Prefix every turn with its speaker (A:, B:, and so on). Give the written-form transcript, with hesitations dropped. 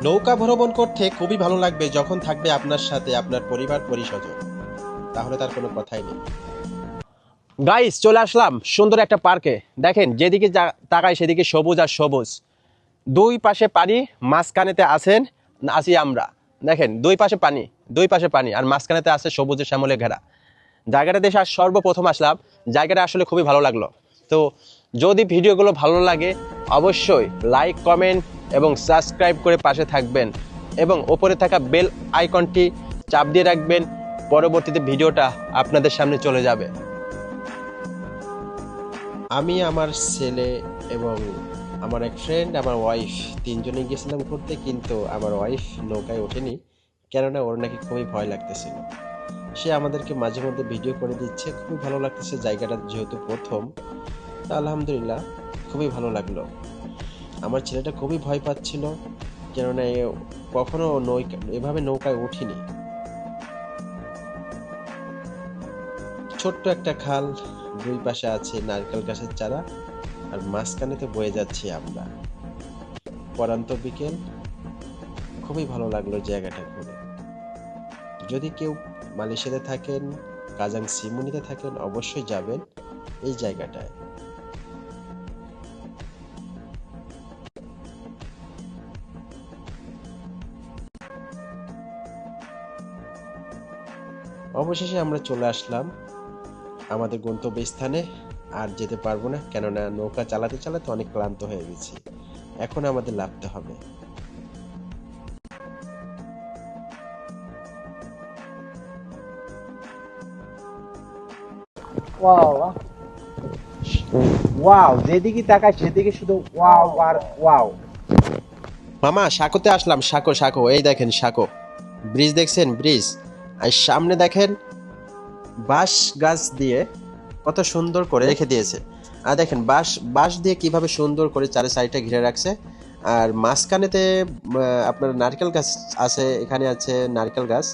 A: নৌকা ভ্রমণ করতে খুবই ভালো লাগবে যখন থাকবে আপনার সাথে আপনার পরিবার পরিস্বজন, তাহলে তার কোনো কথাই নেই। গাইস, চলে আসলাম সুন্দর একটা পার্কে। দেখেন, যেদিকে তাকাই সেদিকে সবুজ আর সবুজ। দুই পাশে পানি, মাঝখানেতে আছি আমরা। দেখেন, দুই পাশে পানি আর মাঝখানেতে আছে সবুজের শ্যামলে ঘেরা জায়গাটা। দেশে আর সর্বপ্রথম আসলাম, জায়গাটা আসলে খুবই ভালো লাগলো। তো যদি ভিডিওগুলো ভালো লাগে অবশ্যই লাইক, কমেন্ট এবং সাবস্ক্রাইব করে পাশে থাকবেন এবং ওপরে থাকা বেল আইকনটি চাপ দিয়ে রাখবেন। পরবর্তীতে ভিডিওটা আপনাদের সামনে চলে যাবে। আমি, আমার ছেলে এবং আমার এক ফ্রেন্ড, আমার ওয়াইফ, তিনজনে গেছিলাম ঘুরতে, কিন্তু আমার ওয়াইফ নৌকায় ওঠেনি, কেননা ওর নাকি খুবই ভয় লাগতেছিল। সে আমাদেরকে মাঝে মধ্যে ভিডিও করে দিচ্ছে। খুবই ভালো লাগতেছে জায়গাটা, যেহেতু প্রথম। তা আলহামদুলিল্লাহ, খুবই ভালো লাগলো। আমার ছেলেটা খুবই ভয় পাচ্ছিল, কেননা কখনো এভাবে নৌকায় উঠিনি। ছোট্ট একটা খাল, দুই পাশে আছে নারকেল গাছের চারা, আর মাঝখানেতে বয়ে যাচ্ছি আমরা। পরান্ত বিকেল, খুবই ভালো লাগলো জায়গাটা ঘুরে। যদি কেউ মালয়েশিয়াতে থাকেন, কাজাং সিমুনিতে থাকেন, অবশ্যই যাবেন এই জায়গাটায়। অবশেষে আমরা চলে আসলাম আমাদের গন্তব্যস্থানে। আর যেতে পারবো না, কেননা নৌকা চালাতে চালাতে অনেক ক্লান্ত হয়ে গেছি। এখন আমাদের নামতে হবে।
B: ওয়াও ওয়াও, যেদিকে তাকায় সেদিকে শুধু ওয়াও আর ওয়াও।
A: মামা, সাঁকোতে আসলাম। সাঁকো, এই দেখেন সাঁকো ব্রিজ, দেখছেন ব্রিজ? আর সামনে দেখেন বাঁশ গাছ দিয়ে কত সুন্দর করে রেখে দিয়েছে। আর দেখেন বাঁশ দিয়ে কিভাবে সুন্দর করে চারি সাইডটা ঘিরে রাখছে। আর মাঝখানেতে আপনার নারকেল গাছ আছে, এখানে আছে নারকেল গাছ।